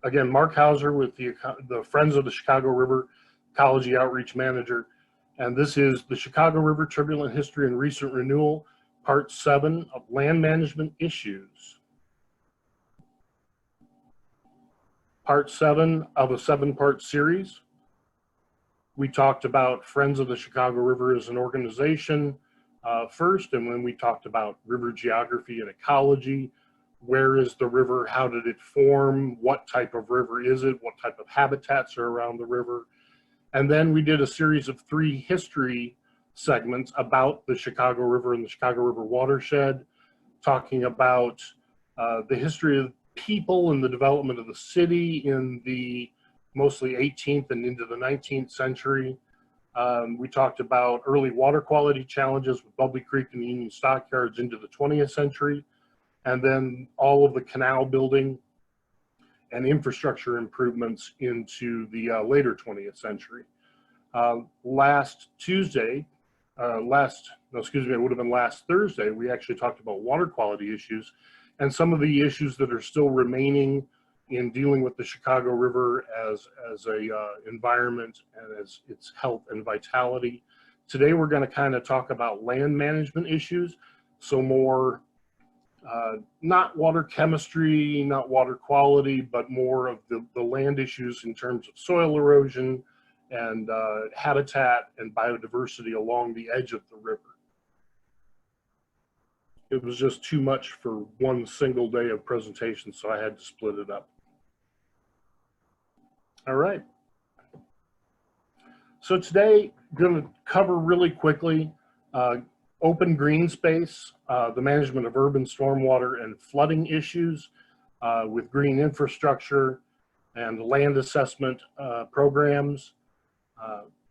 again, Mark Hauser with the Friends of the Chicago River Ecology Outreach Manager. And this is the Chicago River Turbulent History and Recent Renewal, Part 7 of Land Management Issues. Part 7 of a 7-part series. We talked about Friends of the Chicago River as an organization first, and when we talked about river geography and ecology. Where is the river? How did it form? What type of river is it? What type of habitats are around the river? And then we did a series of 3 history segments about the Chicago River and the Chicago River watershed, talking about the history of people and the development of the city in the mostly 18th and into the 19th century. We talked about early water quality challenges with Bubbly Creek and the Union Stockyards into the 20th century. And then all of the canal building and infrastructure improvements into the later 20th century. Last Tuesday, it would have been last Thursday, we actually talked about water quality issues and some of the issues that are still remaining in dealing with the Chicago River as a environment and as its health and vitality. Today, we're going to kind of talk about land management issues, so more not water chemistry, not water quality, but more of the land issues in terms of soil erosion and habitat and biodiversity along the edge of the river. It was just too much for one single day of presentation, so I had to split it up. All right. So today, I'm going to cover really quickly open green space, the management of urban stormwater and flooding issues with green infrastructure and land assessment programs,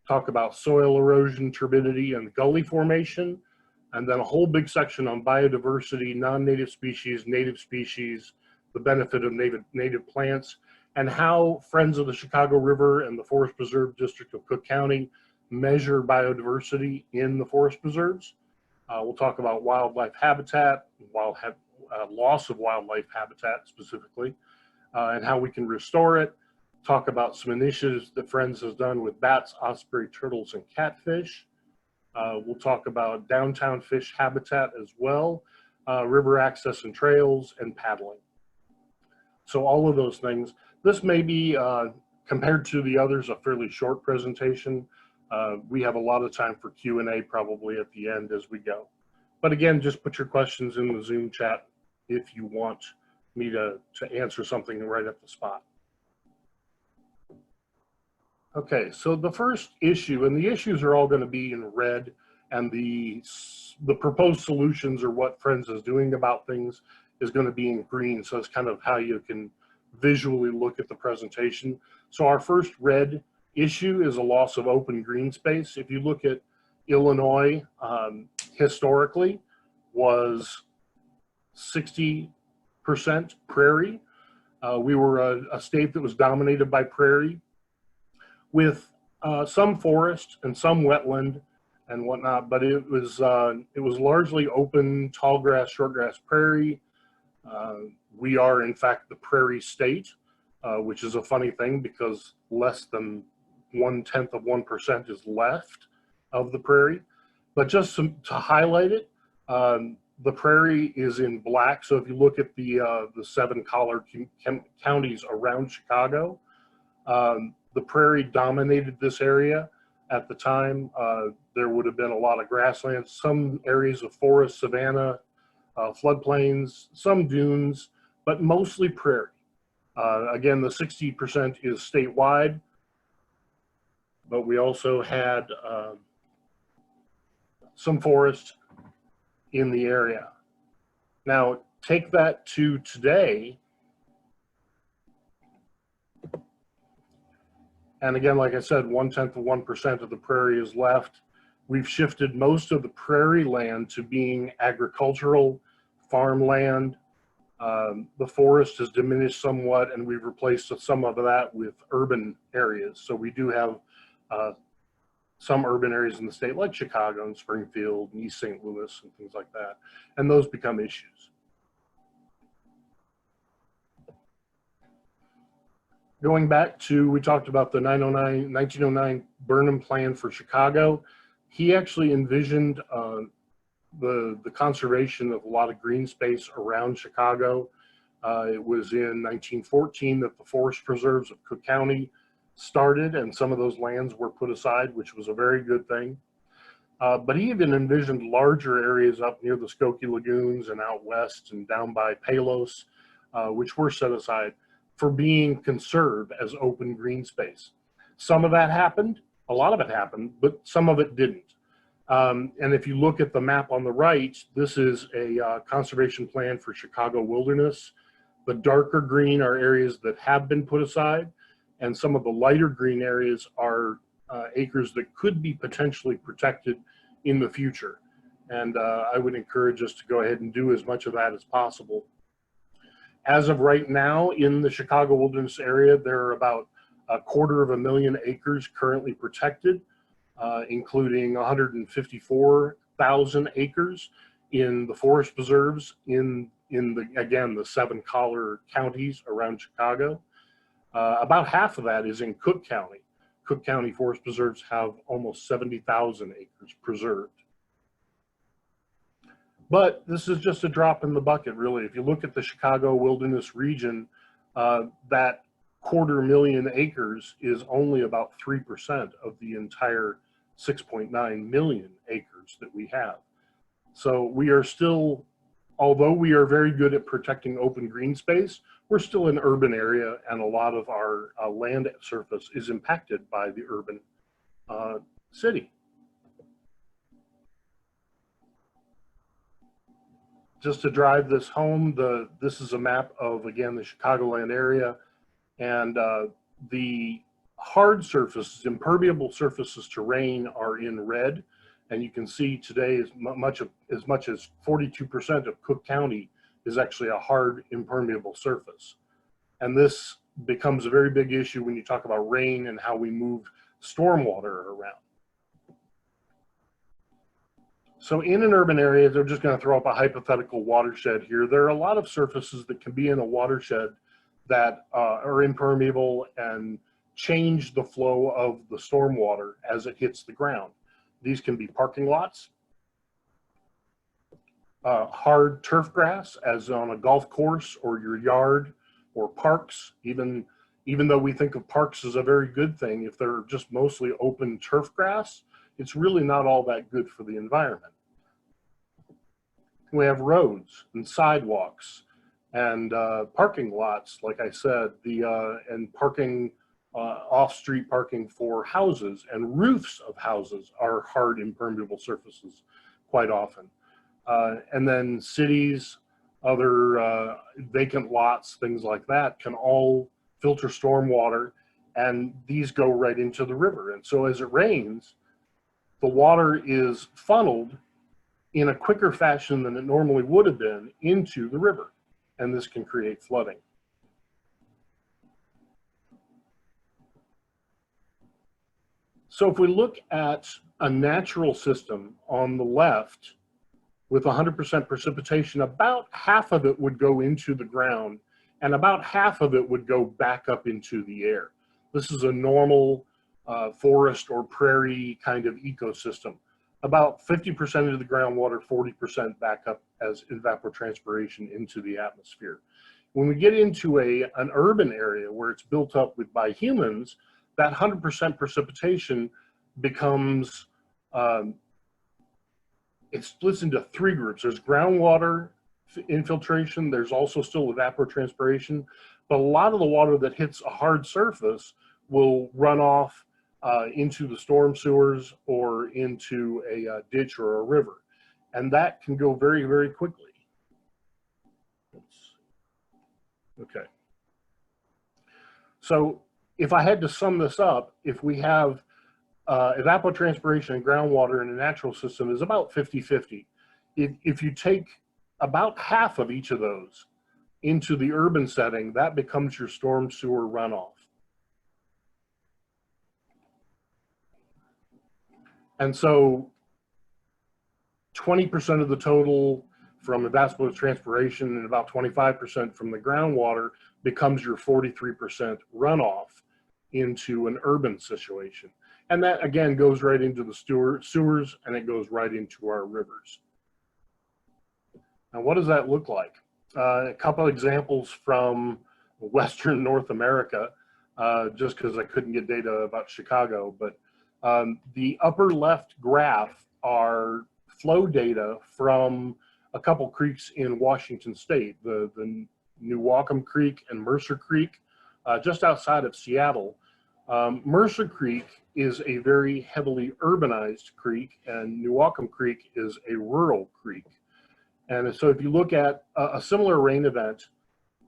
talk about soil erosion, turbidity, and gully formation, and then a whole big section on biodiversity, non-native species, native species, the benefit of native plants, and how Friends of the Chicago River and the Forest Preserve District of Cook County measure biodiversity in the forest preserves. We'll talk about wildlife habitat, loss of wildlife habitat specifically, and how we can restore it. Talk about some initiatives that Friends has done with bats, osprey, turtles, and catfish. We'll talk about downtown fish habitat as well, river access and trails, and paddling. So all of those things. This may be, compared to the others, a fairly short presentation. We have a lot of time for Q&A probably at the end as we go. But again, just put your questions in the Zoom chat if you want me to answer something right at the spot. Okay, so the first issue, and the issues are all going to be in red, and the proposed solutions or what Friends is doing about things is going to be in green. So it's kind of how you can visually look at the presentation. So our first red issue is a loss of open green space. If you look at Illinois, historically was 60% prairie. We were a state that was dominated by prairie with some forest and some wetland and whatnot, but it was largely open, tall grass, short grass prairie. We are in fact the prairie state, which is a funny thing because less than 0.1% is left of the prairie. But just to highlight it, the prairie is in black. So if you look at the 7 collared counties around Chicago, the prairie dominated this area at the time. There would have been a lot of grasslands, some areas of forest, savanna, floodplains, some dunes, but mostly prairie. Again, the 60% is statewide, but we also had some forest in the area. Now, take that to today. And again, like I said, 0.1% of the prairie is left. We've shifted most of the prairie land to being agricultural, farmland. The forest has diminished somewhat, and we've replaced some of that with urban areas. So we do have some urban areas in the state like Chicago and Springfield and East St. Louis and things like that. And those become issues. Going back to, we talked about the 1909 Burnham plan for Chicago. He actually envisioned the conservation of a lot of green space around Chicago. It was in 1914 that the forest preserves of Cook County started, and some of those lands were put aside, which was a very good thing. But he even envisioned larger areas up near the Skokie Lagoons and out west and down by Palos, which were set aside for being conserved as open green space. Some of that happened, a lot of it happened, but some of it didn't. And if you look at the map on the right, this is a conservation plan for Chicago wilderness. The darker green are areas that have been put aside, and some of the lighter green areas are acres that could be potentially protected in the future. And I would encourage us to go ahead and do as much of that as possible. As of right now, in the Chicago wilderness area, there are about 250,000 acres currently protected, including 154,000 acres in the forest preserves in the 7 collar counties around Chicago. About half of that is in Cook County. Cook County Forest Preserves have almost 70,000 acres preserved. But this is just a drop in the bucket, really. If you look at the Chicago wilderness region, that 250,000 acres is only about 3% of the entire 6.9 million acres that we have. So we are still, although we are very good at protecting open green space, we're still an urban area, and a lot of our land surface is impacted by the urban city. Just to drive this home, this is a map of, again, the Chicagoland area, and the hard surfaces, impermeable surfaces to rain, are in red, and you can see today as much as 42% of Cook County is actually a hard impermeable surface. And this becomes a very big issue when you talk about rain and how we move stormwater around. So in an urban area, they're just going to throw up a hypothetical watershed here. There are a lot of surfaces that can be in a watershed that are impermeable and change the flow of the stormwater as it hits the ground. These can be parking lots, hard turf grass, as on a golf course or your yard, or parks. Even though we think of parks as a very good thing, if they're just mostly open turf grass, it's really not all that good for the environment. We have roads and sidewalks and parking lots, like I said, and parking, off-street parking for houses, and roofs of houses are hard impermeable surfaces quite often. And then cities, other vacant lots, things like that, can all filter stormwater, and these go right into the river. And so as it rains, the water is funneled in a quicker fashion than it normally would have been into the river, and this can create flooding. So if we look at a natural system on the left with 100% precipitation, about half of it would go into the ground and about half of it would go back up into the air. This is a normal forest or prairie kind of ecosystem. About 50% of the groundwater, 40% back up as evapotranspiration into the atmosphere. When we get into an urban area where it's built up by humans, that 100% precipitation becomes, it splits into 3 groups. There's groundwater infiltration, there's also still evapotranspiration, but a lot of the water that hits a hard surface will run off into the storm sewers or into a ditch or a river. And that can go very, very quickly. Okay. So if I had to sum this up, if we have evapotranspiration and groundwater in a natural system is about 50-50. If you take about half of each of those into the urban setting, that becomes your storm sewer runoff. And so 20% of the total from evapotranspiration and about 25% from the groundwater becomes your 43% runoff into an urban situation. And that again goes right into the sewers, and it goes right into our rivers. Now, what does that look like? A couple of examples from Western North America, just because I couldn't get data about Chicago, but the upper left graph are flow data from a couple creeks in Washington State, the Newaukum Creek and Mercer Creek, just outside of Seattle. Mercer Creek is a very heavily urbanized creek, and Newaukum Creek is a rural creek. And so if you look at a similar rain event,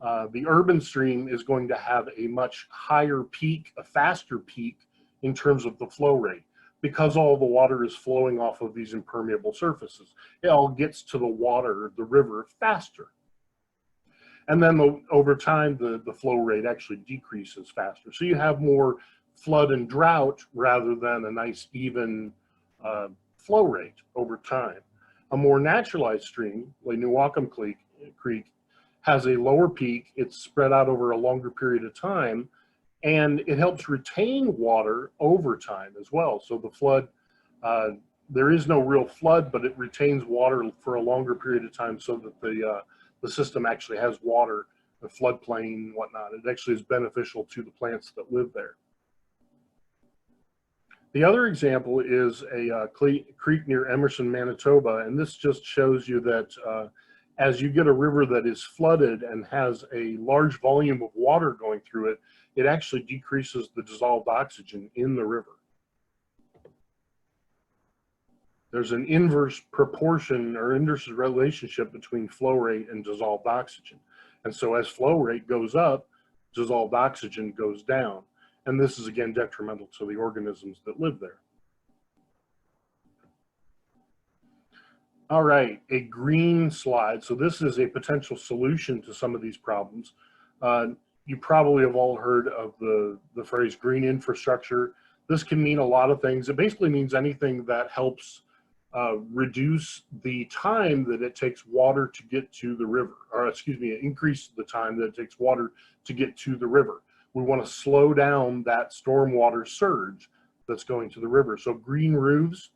the urban stream is going to have a much higher peak, a faster peak in terms of the flow rate, because all the water is flowing off of these impermeable surfaces. It all gets to the water, the river, faster. And then over time, the flow rate actually decreases faster. So you have more flood and drought rather than a nice even flow rate over time. A more naturalized stream, like Newaukum Creek, has a lower peak. It's spread out over a longer period of time, and it helps retain water over time as well. So the flood, there is no real flood, but it retains water for a longer period of time so that the system actually has water, the floodplain and whatnot. It actually is beneficial to the plants that live there. The other example is a creek near Emerson, Manitoba, and this just shows you that as you get a river that is flooded and has a large volume of water going through it, it actually decreases the dissolved oxygen in the river. There's an inverse proportion or inverse relationship between flow rate and dissolved oxygen. And so as flow rate goes up, dissolved oxygen goes down. And this is again detrimental to the organisms that live there. All right, a green slide. So this is a potential solution to some of these problems. You probably have all heard of the phrase green infrastructure. This can mean a lot of things. It basically means anything that helps reduce the time that it takes water to get to the river, or excuse me, increase the time that it takes water to get to the river. We want to slow down that stormwater surge that's going to the river. So green roofs,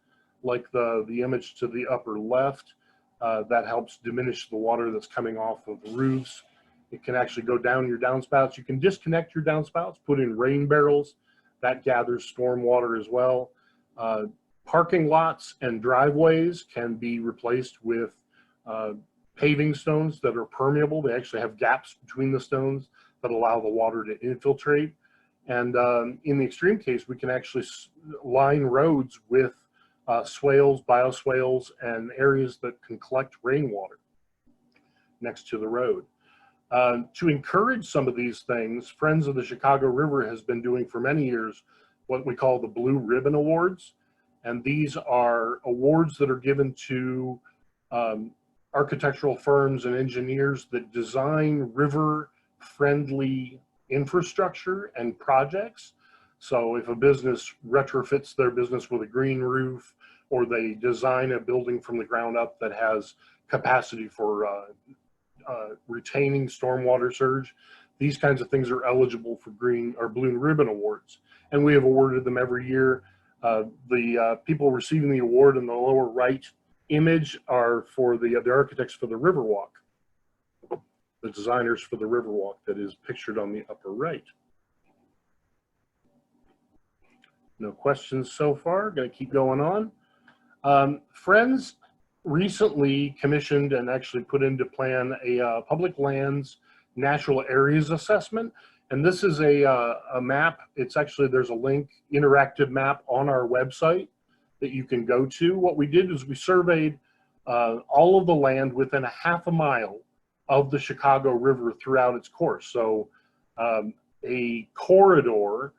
like the image to the upper left, that helps diminish the water that's coming off of the roofs. It can actually go down your downspouts. You can disconnect your downspouts, put in rain barrels. That gathers stormwater as well. Parking lots and driveways can be replaced with paving stones that are permeable. They actually have gaps between the stones that allow the water to infiltrate. And in the extreme case, we can actually line roads with swales, bioswales, and areas that can collect rainwater next to the road. To encourage some of these things, Friends of the Chicago River has been doing for many years what we call the Blue Ribbon Awards. And these are awards that are given to architectural firms and engineers that design river-friendly infrastructure and projects. So if a business retrofits their business with a green roof, or they design a building from the ground up that has capacity for retaining stormwater surge, these kinds of things are eligible for green or blue ribbon awards. And we have awarded them every year. The people receiving the award in the lower right image are for the architects for the Riverwalk, the designers for the Riverwalk that is pictured on the upper right. No questions so far, gonna keep going on. Friends recently commissioned and actually put into plan a public lands natural areas assessment. And this is a map. It's actually, there's a link, interactive map on our website that you can go to. What we did is we surveyed all of the land within a half a mile of the Chicago River throughout its course. So a corridor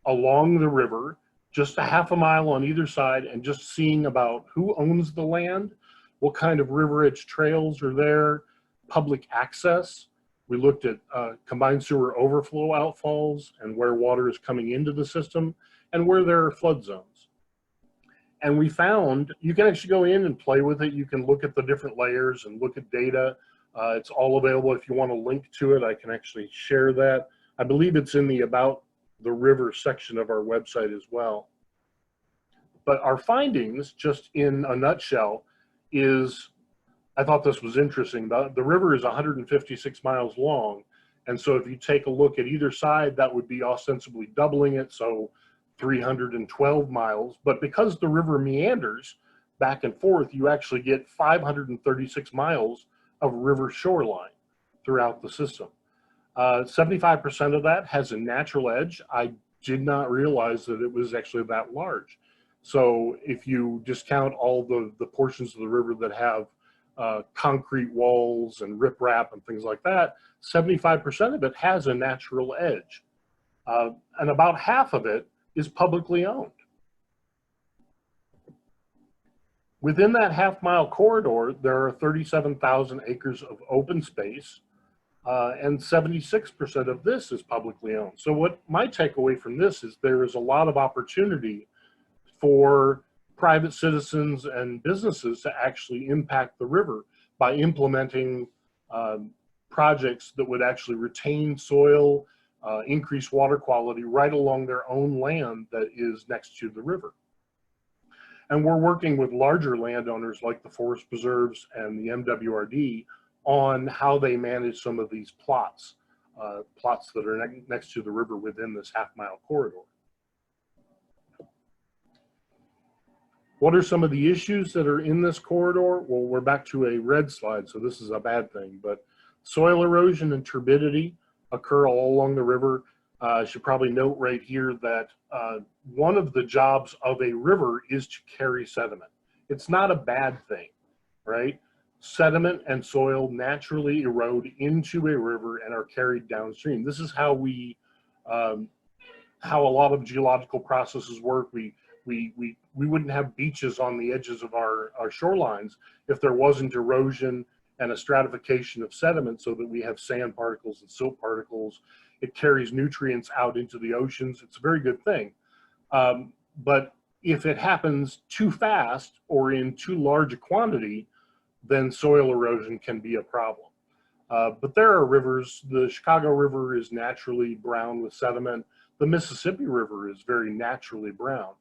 along the river, just a half a mile on either side, and just seeing about who owns the land, what kind of river edge trails are there, public access. We looked at combined sewer overflow outfalls and where water is coming into the system and where there are flood zones. And we found you can actually go in and play with it. You can look at the different layers and look at data It's all available. If you want to link to it, I can actually share that. I believe it's in the About the River section of our website as well. But our findings, just in a nutshell, is, I thought this was interesting. The river is 156 miles long. And so if you take a look at either side, that would be ostensibly doubling it, so 312 miles. But because the river meanders back and forth, you actually get 536 miles of river shoreline throughout the system. 75% of that has a natural edge. I did not realize that it was actually that large. So if you discount all the portions of the river that have concrete walls and riprap and things like that, 75% of it has a natural edge. And about half of it is publicly owned. Within that half-mile corridor, there are 37,000 acres of open space, and 76% of this is publicly owned. So what my takeaway from this is there is a lot of opportunity for private citizens and businesses to actually impact the river by implementing projects that would actually retain soil, increase water quality right along their own land that is next to the river. And we're working with larger landowners like the Forest Preserves and the MWRD on how they manage some of these plots that are next to the river within this half-mile corridor. What are some of the issues that are in this corridor? Well, we're back to a red slide, so this is a bad thing, but soil erosion and turbidity occur all along the river. I should probably note right here that one of the jobs of a river is to carry sediment. It's not a bad thing, right? Sediment and soil naturally erode into a river and are carried downstream. This is how how a lot of geological processes work. We wouldn't have beaches on the edges of our shorelines if there wasn't erosion and a stratification of sediment, so that we have sand particles and silt particles. It carries nutrients out into the oceans. It's a very good thing. But if it happens too fast or in too large a quantity, then soil erosion can be a problem. But there are rivers. The Chicago River is naturally brown with sediment. The Mississippi River is very naturally brown.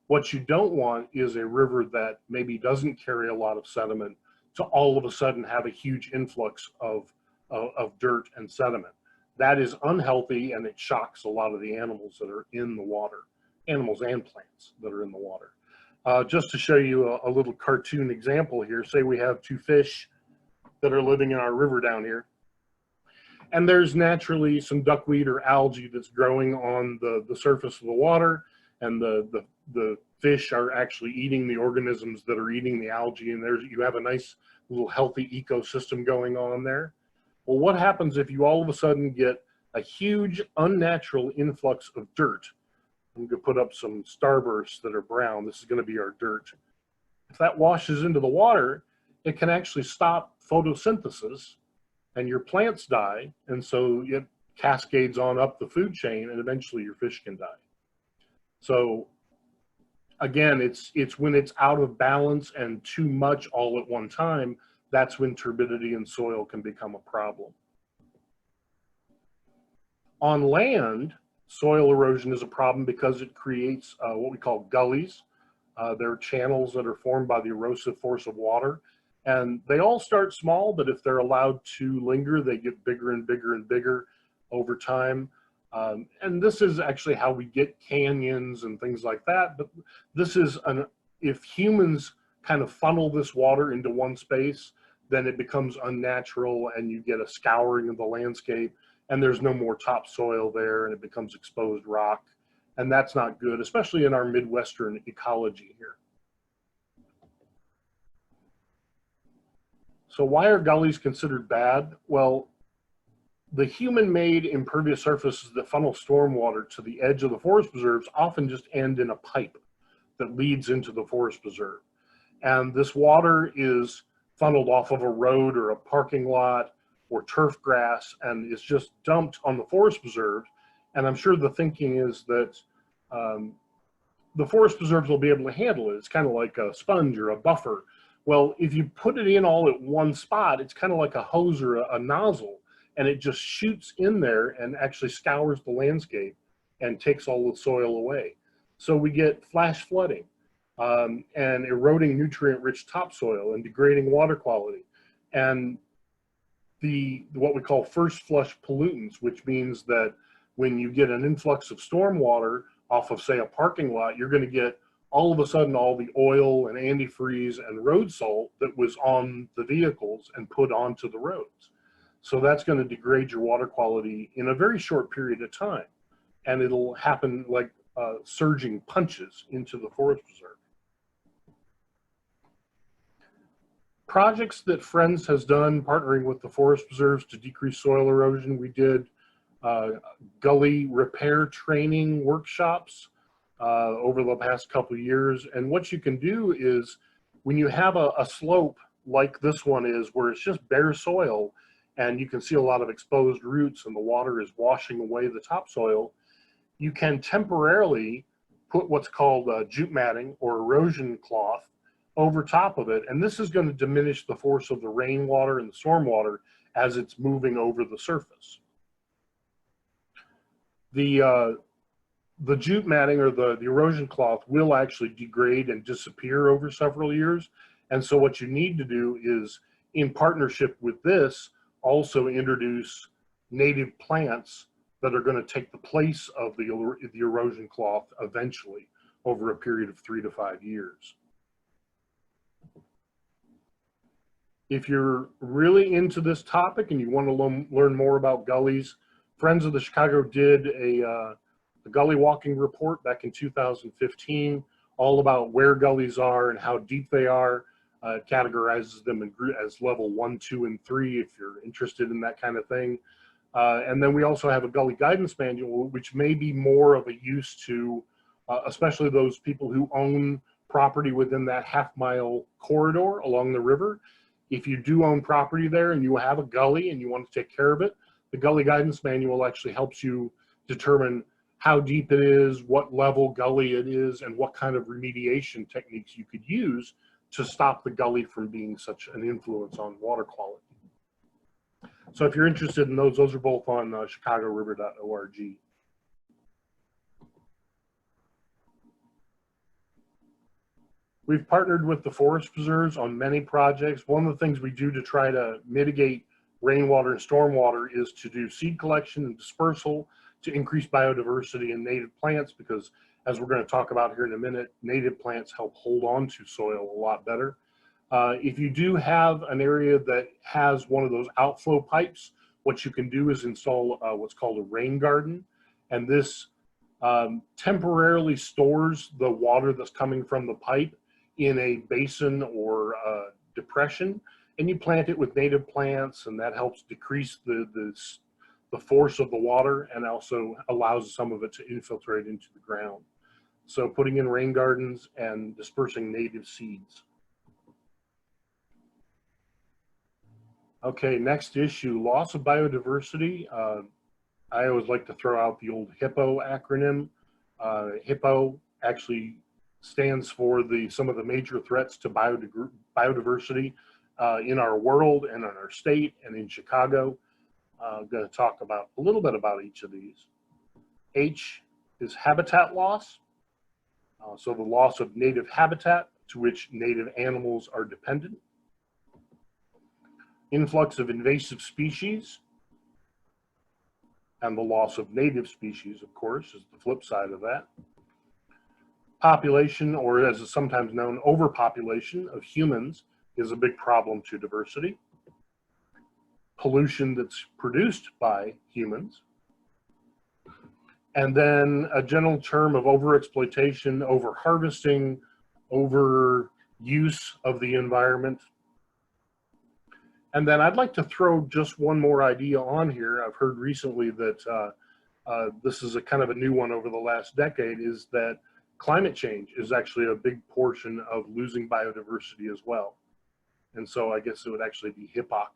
What you don't want is a river that maybe doesn't carry a lot of sediment to all of a sudden have a huge influx of dirt and sediment. That is unhealthy, and it shocks a lot of the animals that are in the water, animals and plants that are in the water. Just to show you a little cartoon example here, say we have two fish that are living in our river down here, and there's naturally some duckweed or algae that's growing on the surface of the water, and the fish are actually eating the organisms that are eating the algae, and you have a nice little healthy ecosystem going on there. Well, what happens if you all of a sudden get a huge unnatural influx of dirt? I'm going to put up some starbursts that are brown. This is going to be our dirt. If that washes into the water, it can actually stop photosynthesis, and your plants die, and so it cascades on up the food chain, and eventually your fish can die. So again, it's when it's out of balance and too much all at one time, that's when turbidity in soil can become a problem. On land, soil erosion is a problem because it creates what we call gullies. They're channels that are formed by the erosive force of water. And they all start small, but if they're allowed to linger, they get bigger and bigger and bigger over time. And this is actually how we get canyons and things like that. But this is if humans kind of funnel this water into one space, then it becomes unnatural and you get a scouring of the landscape, and there's no more topsoil there, and it becomes exposed rock. And that's not good, especially in our Midwestern ecology here. So why are gullies considered bad? Well, the human-made impervious surfaces that funnel stormwater to the edge of the forest preserves often just end in a pipe that leads into the forest preserve. And this water is funneled off of a road or a parking lot or turf grass, and is just dumped on the forest preserve. And I'm sure the thinking is that the forest preserves will be able to handle it. It's kind of like a sponge or a buffer. Well, if you put it in all at one spot, it's kind of like a hose or a nozzle, and it just shoots in there and actually scours the landscape and takes all the soil away. So we get flash flooding and eroding nutrient-rich topsoil and degrading water quality, and what we call first flush pollutants, which means that when you get an influx of stormwater off of, say, a parking lot, you're going to get all of a sudden all the oil and antifreeze and road salt that was on the vehicles and put onto the roads. So that's going to degrade your water quality in a very short period of time. And it'll happen like surging punches into the forest preserve. Projects that Friends has done partnering with the forest preserves to decrease soil erosion. We did gully repair training workshops over the past couple of years. And what you can do is when you have a slope like this one is, where it's just bare soil and you can see a lot of exposed roots and the water is washing away the topsoil, you can temporarily put what's called jute matting or erosion cloth over top of it. And this is going to diminish the force of the rainwater and the stormwater as it's moving over the surface. The jute matting or the erosion cloth will actually degrade and disappear over several years. And so what you need to do is, in partnership with this, also introduce native plants that are going to take the place of the erosion cloth eventually over a period of 3 to 5 years. If you're really into this topic and you want to learn more about gullies, Friends of the Chicago did a gully walking report back in 2015, all about where gullies are and how deep they are. It categorizes them as level 1, 2, and 3 if you're interested in that kind of thing. And then we also have a gully guidance manual, which may be more of a use to, especially those people who own property within that half-mile corridor along the river. If you do own property there and you have a gully and you want to take care of it, the Gully Guidance Manual actually helps you determine how deep it is, what level gully it is, and what kind of remediation techniques you could use to stop the gully from being such an influence on water quality. So if you're interested in those are both on chicagoriver.org. We've partnered with the forest preserves on many projects. One of the things we do to try to mitigate rainwater and stormwater is to do seed collection and dispersal to increase biodiversity in native plants, because as we're going to talk about here in a minute, native plants help hold on to soil a lot better. If you do have an area that has one of those outflow pipes, what you can do is install what's called a rain garden. And this temporarily stores the water that's coming from the pipe in a basin or depression, and you plant it with native plants, and that helps decrease the force of the water and also allows some of it to infiltrate into the ground. So putting in rain gardens and dispersing native seeds. Okay, next issue, loss of biodiversity. I always like to throw out the old HIPPO acronym. HIPPO actually stands for some of the major threats to biodiversity in our world and in our state and in Chicago. I'm going to talk about a little bit about each of these. H is habitat loss. So the loss of native habitat to which native animals are dependent. Influx of invasive species. And the loss of native species, of course, is the flip side of that. Population, or as is sometimes known, overpopulation of humans is a big problem to diversity. Pollution that's produced by humans. And then a general term of overexploitation, overharvesting, overuse of the environment. And then I'd like to throw just one more idea on here. I've heard recently that this is a kind of a new one over the last decade, is that climate change is actually a big portion of losing biodiversity as well. And so I guess it would actually be HIPPOC.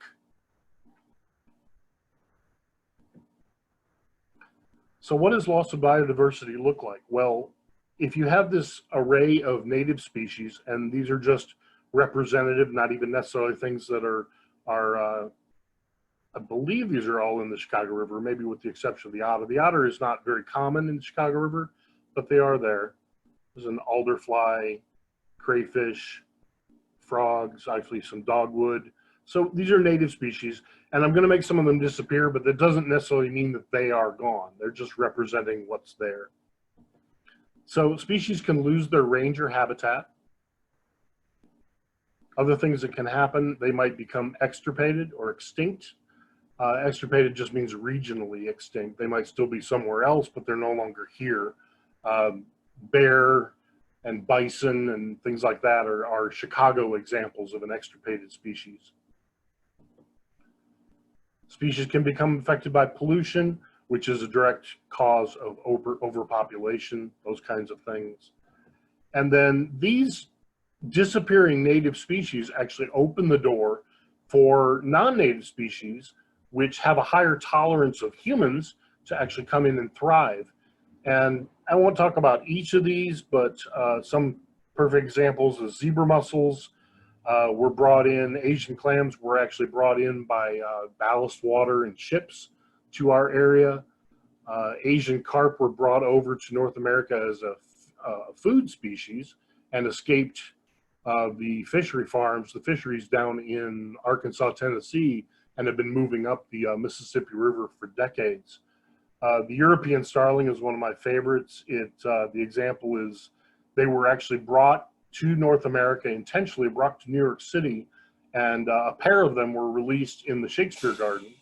So what does loss of biodiversity look like? Well, if you have this array of native species, and these are just representative, not even necessarily things that are I believe these are all in the Chicago River, maybe with the exception of the otter. The otter is not very common in the Chicago River, but they are there. There's an alderfly, crayfish, frogs, actually some dogwood. So these are native species, and I'm going to make some of them disappear, but that doesn't necessarily mean that they are gone. They're just representing what's there. So species can lose their range or habitat. Other things that can happen, they might become extirpated or extinct. Extirpated just means regionally extinct. They might still be somewhere else, but they're no longer here. Bear and bison and things like that are Chicago examples of an extirpated species. Species can become affected by pollution, which is a direct cause of overpopulation, those kinds of things. And then these disappearing native species actually open the door for non-native species, which have a higher tolerance of humans to actually come in and thrive. And I won't talk about each of these, but some perfect examples of zebra mussels were brought in. Asian clams were actually brought in by ballast water and ships to our area. Asian carp were brought over to North America as a food species and escaped the fishery farms, the fisheries down in Arkansas, Tennessee, and have been moving up the Mississippi River for decades. The European starling is one of my favorites. The example is they were actually brought to North America, intentionally brought to New York City, and a pair of them were released in the Shakespeare Garden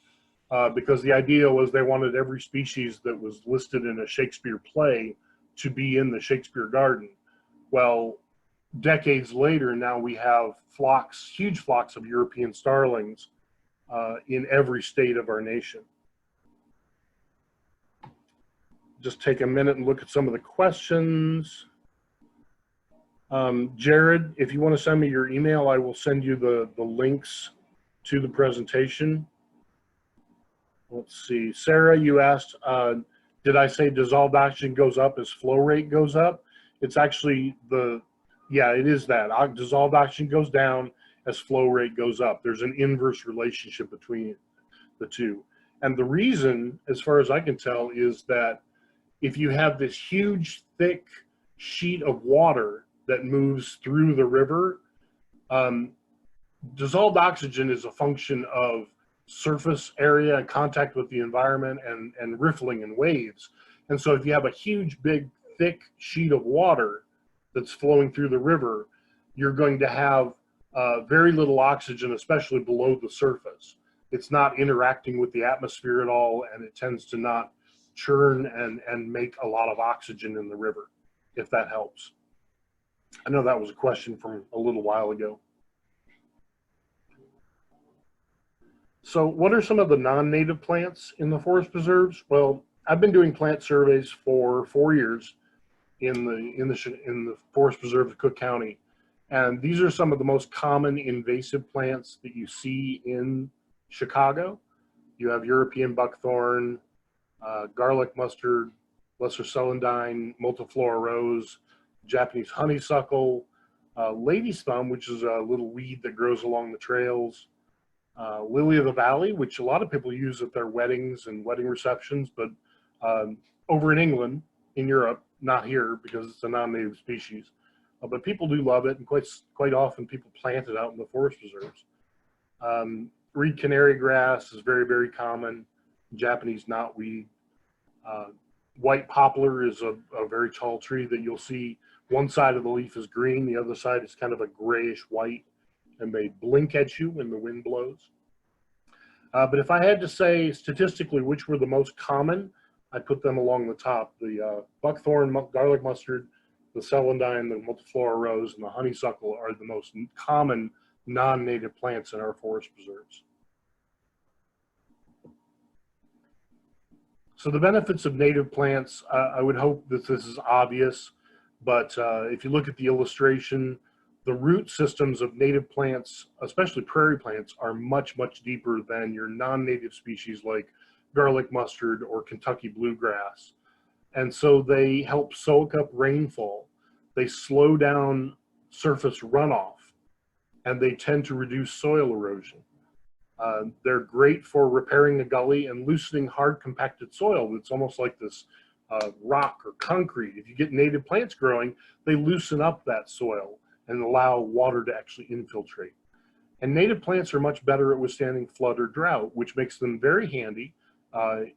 because the idea was they wanted every species that was listed in a Shakespeare play to be in the Shakespeare Garden. Well, decades later, now we have flocks, huge flocks of European starlings in every state of our nation. Just take a minute and look at some of the questions. Jared, if you want to send me your email, I will send you the links to the presentation. Let's see. Sarah, you asked, did I say dissolved oxygen goes up as flow rate goes up? It's actually yeah, it is that. Dissolved oxygen goes down as flow rate goes up. There's an inverse relationship between the two. And the reason, as far as I can tell, is that if you have this huge, thick sheet of water that moves through the river, dissolved oxygen is a function of surface area and contact with the environment and riffling and waves. And so if you have a huge, big, thick sheet of water that's flowing through the river, you're going to have very little oxygen, especially below the surface. It's not interacting with the atmosphere at all, and it tends to not churn and make a lot of oxygen in the river, if that helps. I know that was a question from a little while ago. So what are some of the non-native plants in the forest preserves? Well, I've been doing plant surveys for 4 years in the forest preserve of Cook County. And these are some of the most common invasive plants that you see in Chicago. You have European buckthorn, garlic mustard, lesser celandine, multiflora rose, Japanese honeysuckle, lady's thumb, which is a little weed that grows along the trails, lily of the valley, which a lot of people use at their weddings and wedding receptions, but over in England, in Europe, not here because it's a non-native species. But people do love it, and quite often people plant it out in the forest preserves. Reed canary grass is very, very common. Japanese knotweed. White poplar is a very tall tree that you'll see one side of the leaf is green, the other side is kind of a grayish white, and they blink at you when the wind blows. But if I had to say statistically which were the most common, I'd put them along the top. The buckthorn, garlic mustard, the celandine, the multiflora rose, and the honeysuckle are the most common non-native plants in our forest preserves. So the benefits of native plants, I would hope that this is obvious, but if you look at the illustration, the root systems of native plants, especially prairie plants, are much, much deeper than your non-native species like garlic mustard or Kentucky bluegrass. And so they help soak up rainfall. They slow down surface runoff. and they tend to reduce soil erosion. They're great for repairing a gully and loosening hard compacted soil. It's almost like this rock or concrete. If you get native plants growing, they loosen up that soil and allow water to actually infiltrate. And native plants are much better at withstanding flood or drought, which makes them very handy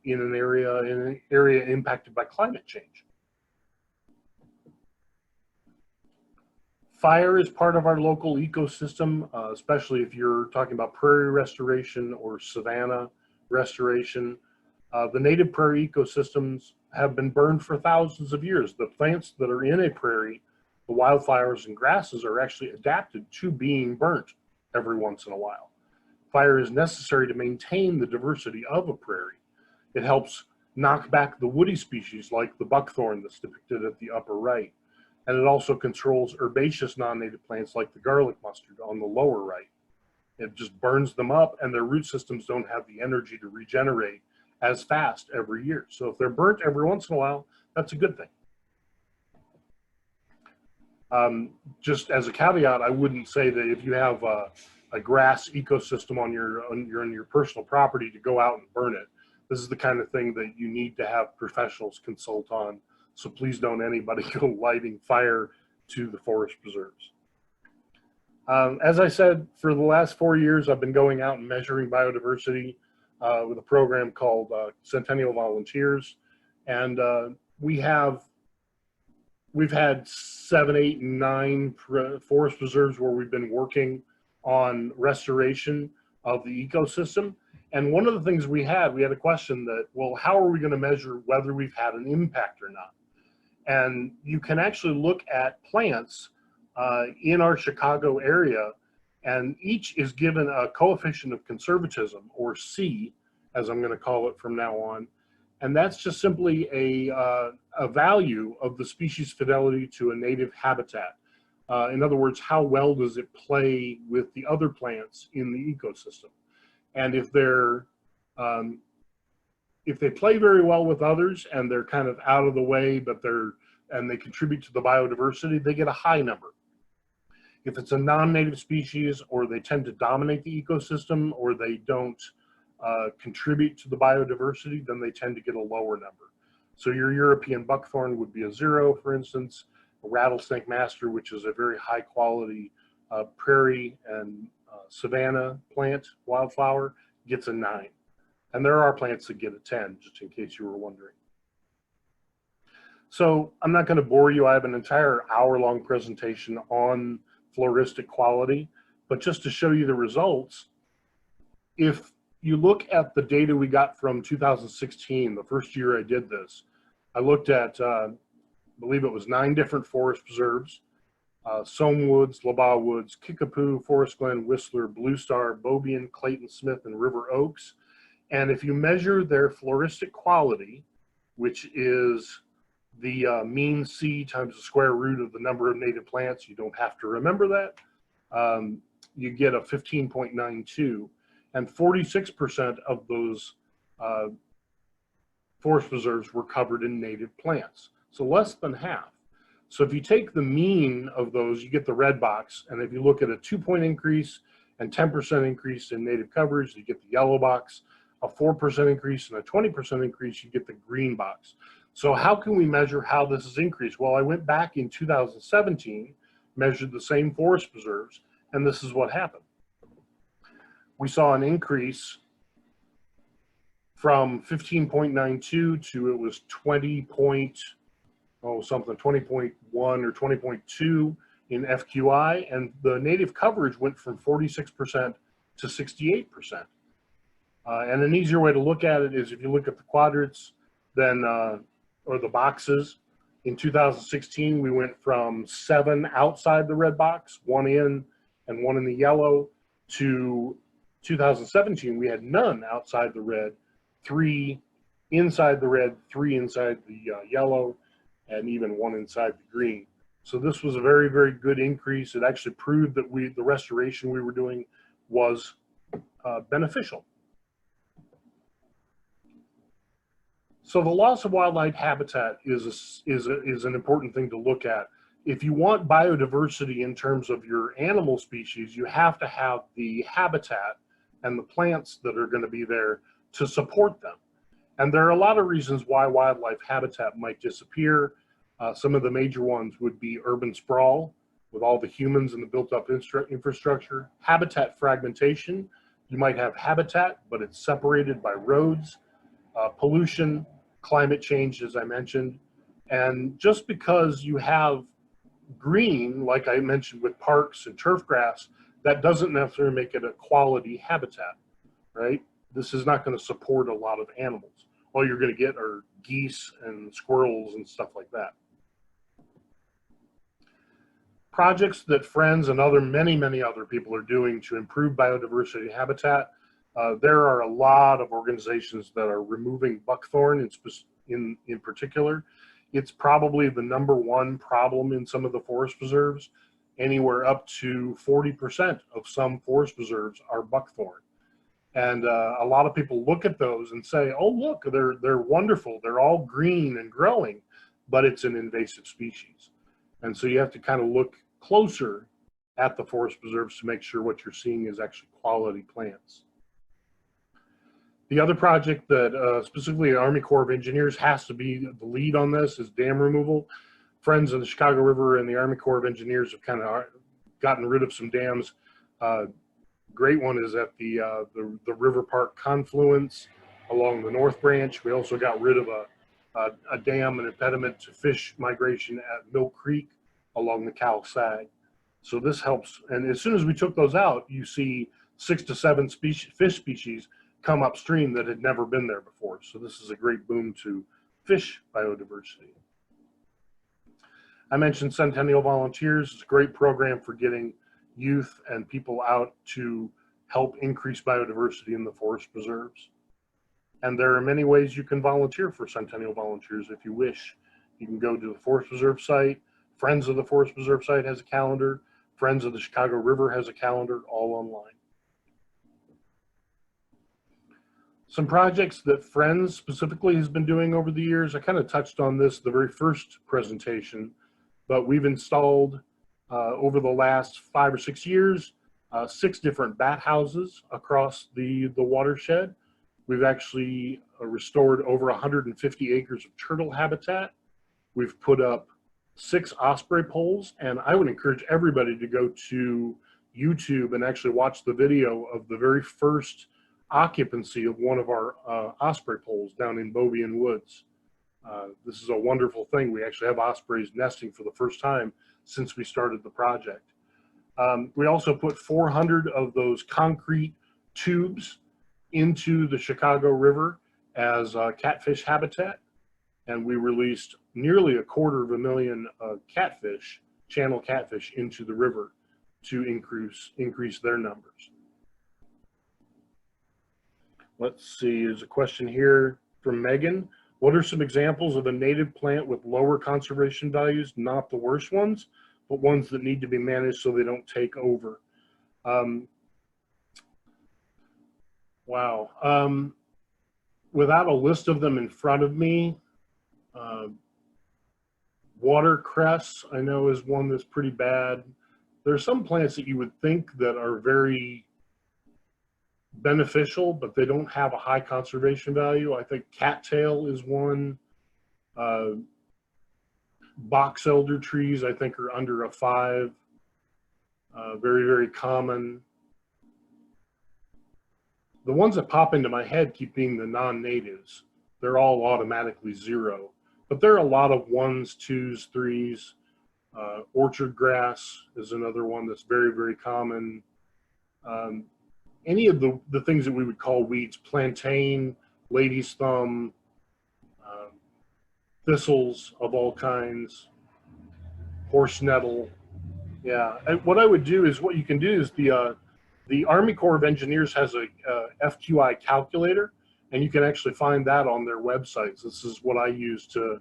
in an area impacted by climate change. Fire is part of our local ecosystem, especially if you're talking about prairie restoration or savanna restoration. The native prairie ecosystems have been burned for thousands of years. The plants that are in a prairie, the wildflowers and grasses, are actually adapted to being burnt every once in a while. Fire is necessary to maintain the diversity of a prairie. It helps knock back the woody species like the buckthorn that's depicted at the upper right. And it also controls herbaceous non-native plants like the garlic mustard on the lower right. It just burns them up, and their root systems don't have the energy to regenerate as fast every year. So if they're burnt every once in a while, that's a good thing. Just as a caveat, I wouldn't say that if you have a grass ecosystem on your personal property to go out and burn it. This is the kind of thing that you need to have professionals consult on. So please don't anybody go lighting fire to the forest preserves. As I said, for the last 4 years, I've been going out and measuring biodiversity with a program called Centennial Volunteers. And we've had 7, 8, and 9 forest preserves where we've been working on restoration of the ecosystem. And one of the things we had a question that, well, how are we going to measure whether we've had an impact or not? And you can actually look at plants in our Chicago area, and each is given a coefficient of conservatism, or C, as I'm going to call it from now on. And that's just simply a value of the species fidelity to a native habitat. In other words, how well does it play with the other plants in the ecosystem? And if they play very well with others and they're kind of out of the way, but they contribute to the biodiversity, they get a high number. If it's a non-native species, or they tend to dominate the ecosystem, or they don't contribute to the biodiversity, then they tend to get a lower number. So your European buckthorn would be a 0, for instance. A rattlesnake master, which is a very high quality prairie and savanna plant, wildflower, gets a 9. And there are plants that get a 10, just in case you were wondering. So I'm not going to bore you. I have an entire hour-long presentation on floristic quality, but just to show you the results, if you look at the data we got from 2016, the first year I did this, I looked at, I believe it was 9 different forest preserves, Soame Woods, Labaw Woods, Kickapoo, Forest Glen, Whistler, Blue Star, Beaubien, Clayton Smith, and River Oaks. And if you measure their floristic quality, which is the mean C times the square root of the number of native plants, you don't have to remember that, you get a 15.92. And 46% of those forest preserves were covered in native plants. So less than half. So if you take the mean of those, you get the red box. And if you look at a 2-point increase and 10% increase in native coverage, you get the yellow box. A 4% increase and a 20% increase, you get the green box. So how can we measure how this has increased? Well, I went back in 2017, measured the same forest preserves, and this is what happened. We saw an increase from 15.92 to it was 20.1 or 20.2 in FQI, and the native coverage went from 46% to 68%. And an easier way to look at it is if you look at the quadrants, then or the boxes. In 2016, we went from 7 outside the red box, 1 in and 1 in the yellow, to 2017, we had none outside the red, 3 inside the red, 3 inside the yellow, and even 1 inside the green. So this was a very, very good increase. It actually proved that the restoration we were doing was beneficial. So the loss of wildlife habitat is an important thing to look at if you want biodiversity in terms of your animal species, you have to have the habitat and the plants that are going to be there to support them. And there are a lot of reasons why wildlife habitat might disappear. Some of the major ones would be urban sprawl with all the humans and the built up infrastructure, habitat fragmentation. You might have habitat, but it's separated by roads, pollution, climate change, as I mentioned. And just because you have green, like I mentioned with parks and turf grass, that doesn't necessarily make it a quality habitat, right? This is not going to support a lot of animals. All you're going to get are geese and squirrels and stuff like that. Projects that Friends and many other people are doing to improve biodiversity habitat. There are a lot of organizations that are removing buckthorn in particular. It's probably the #1 problem in some of the forest preserves. Anywhere up to 40% of some forest preserves are buckthorn. And a lot of people look at those and say, oh, look, they're wonderful. They're all green and growing, but it's an invasive species. And so you have to kind of look closer at the forest preserves to make sure what you're seeing is actually quality plants. The other project that specifically the Army Corps of Engineers has to be the lead on this is dam removal. Friends of the Chicago River and the Army Corps of Engineers have kind of gotten rid of some dams. Great one is at the River Park confluence along the North Branch. We also got rid of a dam and impediment to fish migration at Mill Creek along the Cal Sag. So this helps. And as soon as we took those out, you see 6 to 7 fish species come upstream that had never been there before. So this is a great boom to fish biodiversity. I mentioned Centennial Volunteers. It's a great program for getting youth and people out to help increase biodiversity in the forest preserves. And there are many ways you can volunteer for Centennial Volunteers if you wish. You can go to the Forest Preserve site. Friends of the Forest Preserve site has a calendar. Friends of the Chicago River has a calendar, all online. Some projects that Friends specifically has been doing over the years, I kind of touched on this the very first presentation, but we've installed over the last 5 or 6 years, 6 different bat houses across the watershed. We've actually restored over 150 acres of turtle habitat. We've put up 6 osprey poles, and I would encourage everybody to go to YouTube and actually watch the video of the very first occupancy of one of our osprey poles down in Bovian Woods. This is a wonderful thing. We actually have ospreys nesting for the first time since we started the project. We also put 400 of those concrete tubes into the Chicago River as catfish habitat, and we released nearly 250,000 catfish, channel catfish, into the river to increase their numbers. Let's see, there's a question here from Megan. What are some examples of a native plant with lower conservation values, not the worst ones, but ones that need to be managed so they don't take over? Wow. Without a list of them in front of me, watercress, I know, is one that's pretty bad. There are some plants that you would think that are very beneficial, but they don't have a high conservation value. I think cattail is one. Box elder trees, I think, are under a 5. Very common. The ones that pop into my head keep being the non-natives. They're all automatically 0. But there are a lot of 1s, 2s, 3s. Orchard grass is another one that's very common. Any of the things that we would call weeds, plantain, lady's thumb, thistles of all kinds, horse nettle. Yeah, and what I would do is, what you can do is the Army Corps of Engineers has a FQI calculator, and you can actually find that on their websites. This is what I use to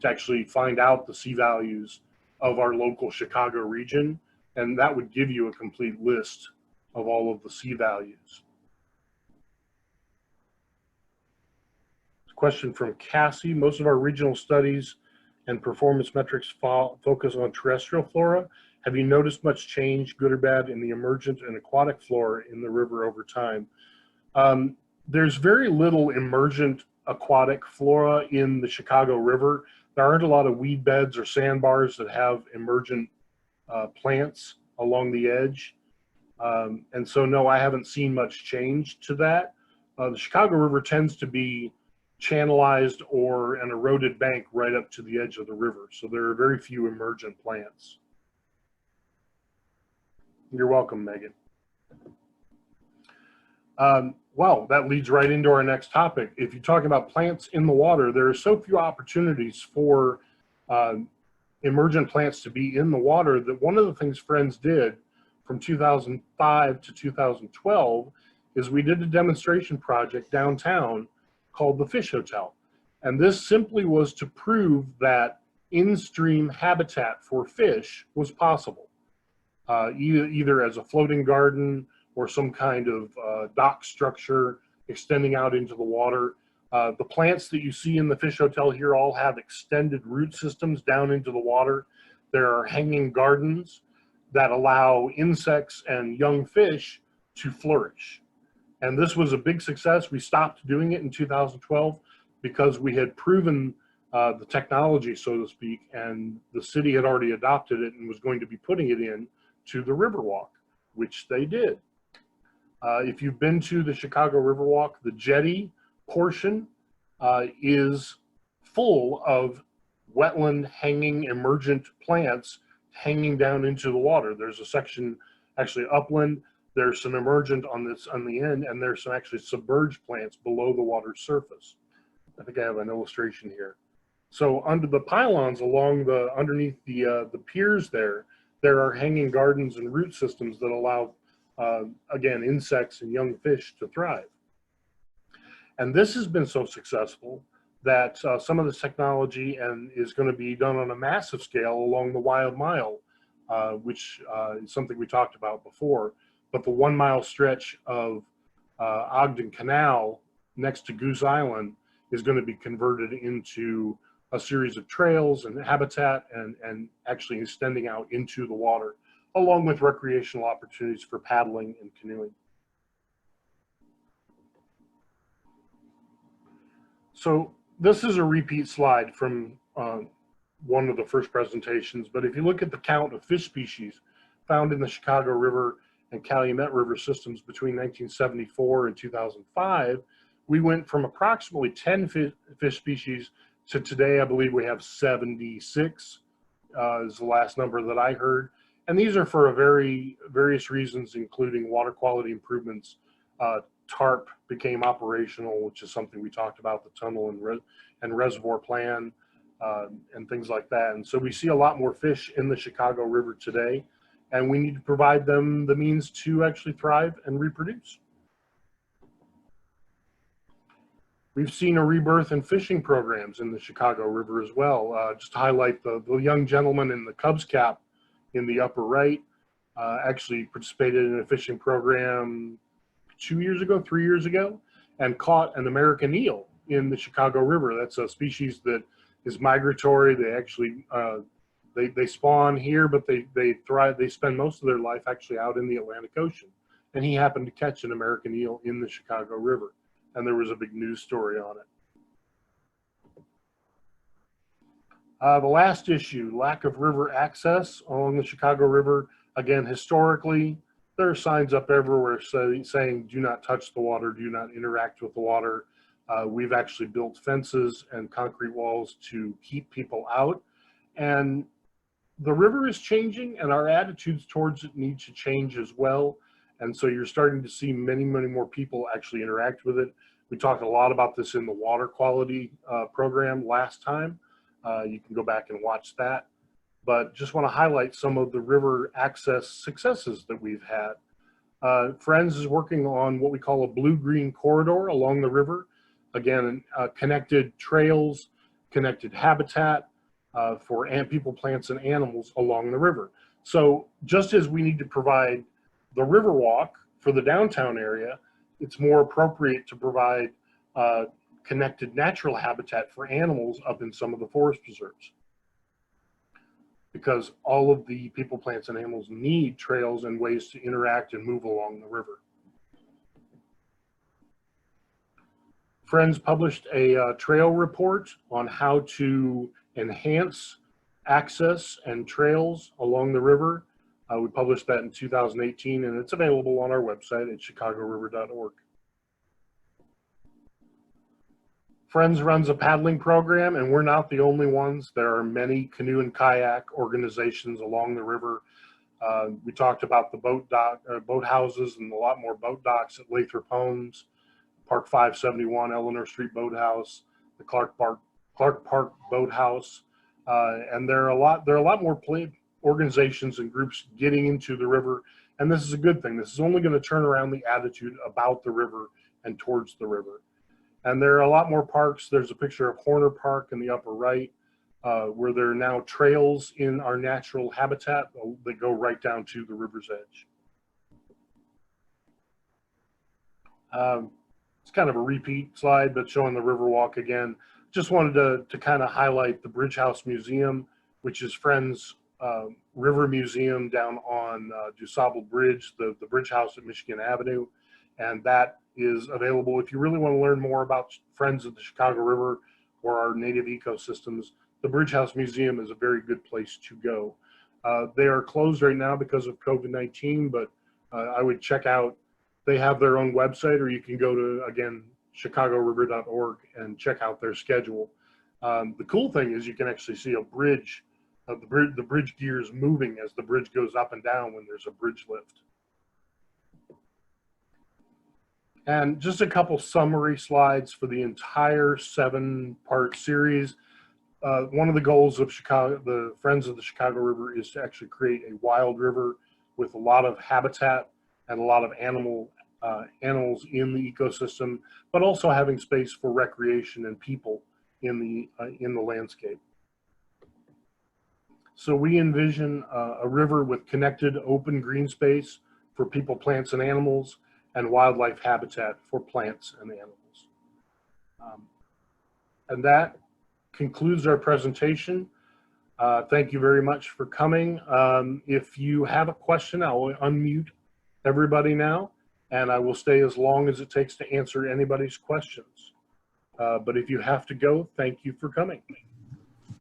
actually find out the C values of our local Chicago region, and that would give you a complete list of all of the C values. Question from Cassie. Most of our regional studies and performance metrics focus on terrestrial flora. Have you noticed much change, good or bad, in the emergent and aquatic flora in the river over time? There's very little emergent aquatic flora in the Chicago River. There aren't a lot of weed beds or sandbars that have emergent plants along the edge. And so, no, I haven't seen much change to that. The Chicago River tends to be channelized or an eroded bank right up to the edge of the river. So there are very few emergent plants. You're welcome, Megan. Well, that leads right into our next topic. If you're talking about plants in the water, there are so few opportunities for emergent plants to be in the water that one of the things Friends did from 2005 to 2012 is we did a demonstration project downtown called the Fish Hotel. And this simply was to prove that in-stream habitat for fish was possible, either as a floating garden or some kind of dock structure extending out into the water. The plants that you see in the Fish Hotel here all have extended root systems down into the water. There are hanging gardens that allow insects and young fish to flourish. And this was a big success. We stopped doing it in 2012 because we had proven the technology, so to speak, and the city had already adopted it and was going to be putting it in to the Riverwalk, which they did. If you've been to the Chicago Riverwalk, the Jetty portion is full of wetland hanging emergent plants hanging down into the water. There's a section actually upland, there's some emergent on the end, and there's some actually submerged plants below the water surface. I think I have an illustration here. So under the pylons underneath the piers there are hanging gardens and root systems that allow again, insects and young fish to thrive. And this has been so successful that some of this technology is going to be done on a massive scale along the Wild Mile, which is something we talked about before. But the 1 mile stretch of Ogden Canal next to Goose Island is going to be converted into a series of trails and habitat and actually extending out into the water, along with recreational opportunities for paddling and canoeing. So this is a repeat slide from one of the first presentations, but if you look at the count of fish species found in the Chicago River and Calumet River systems between 1974 and 2005, we went from approximately 10 fish species to today, I believe we have 76 is the last number that I heard. And these are for various reasons, including water quality improvements. TARP became operational, which is something we talked about, the tunnel and reservoir plan, and things like that. And so we see a lot more fish in the Chicago River today, and we need to provide them the means to actually thrive and reproduce. We've seen a rebirth in fishing programs in the Chicago River as well. Just to highlight the young gentleman in the Cubs cap in the upper right, actually participated in a fishing program 3 years ago, and caught an American eel in the Chicago River. That's a species that is migratory. They actually, they spawn here, but they thrive, they spend most of their life actually out in the Atlantic Ocean. And he happened to catch an American eel in the Chicago River, and there was a big news story on it. The last issue, lack of river access along the Chicago River. Again, historically, there are signs up everywhere saying do not touch the water, do not interact with the water. We've actually built fences and concrete walls to keep people out. And the river is changing, and our attitudes towards it need to change as well. And so you're starting to see many, many more people actually interact with it. We talked a lot about this in the water quality program last time. You can go back and watch that. But just want to highlight some of the river access successes that we've had. Friends is working on what we call a blue-green corridor along the river. Again, connected trails, connected habitat for people, plants, and animals along the river. So just as we need to provide the Riverwalk for the downtown area, it's more appropriate to provide connected natural habitat for animals up in some of the forest preserves. because all of the people, plants, and animals need trails and ways to interact and move along the river. Friends published a trail report on how to enhance access and trails along the river. We published that in 2018, and it's available on our website at chicagoriver.org. Friends runs a paddling program, and we're not the only ones. There are many canoe and kayak organizations along the river. We talked about the boat houses and a lot more boat docks at Lathrop Homes, Park 571, Eleanor Street Boathouse, the Clark Park Boathouse, and there are a lot more organizations and groups getting into the river, and this is a good thing. This is only going to turn around the attitude about the river and towards the river. And there are a lot more parks. There's a picture of Horner Park in the upper right, where there are now trails in our natural habitat that go right down to the river's edge. It's kind of a repeat slide, but showing the Riverwalk again. Just wanted to kind of highlight the Bridge House Museum, which is Friends River Museum down on DuSable Bridge, the Bridge House at Michigan Avenue. And that is available if you really want to learn more about Friends of the Chicago River or our native ecosystems. The Bridge House Museum is a very good place to go. They are closed right now because of COVID-19, but I would check out, they have their own website, or you can go to, again, chicagoriver.org and check out their schedule. The cool thing is you can actually see a bridge, the bridge gears moving as the bridge goes up and down when there's a bridge lift. And just a couple summary slides for the entire 7-part series. One of the goals of the Friends of the Chicago River is to actually create a wild river with a lot of habitat and a lot of animals in the ecosystem, but also having space for recreation and people in the landscape. So we envision a river with connected open green space for people, plants, and animals, and wildlife habitat for plants and animals. And that concludes our presentation. Thank you very much for coming. If you have a question, I will unmute everybody now, and I will stay as long as it takes to answer anybody's questions. But if you have to go, thank you for coming.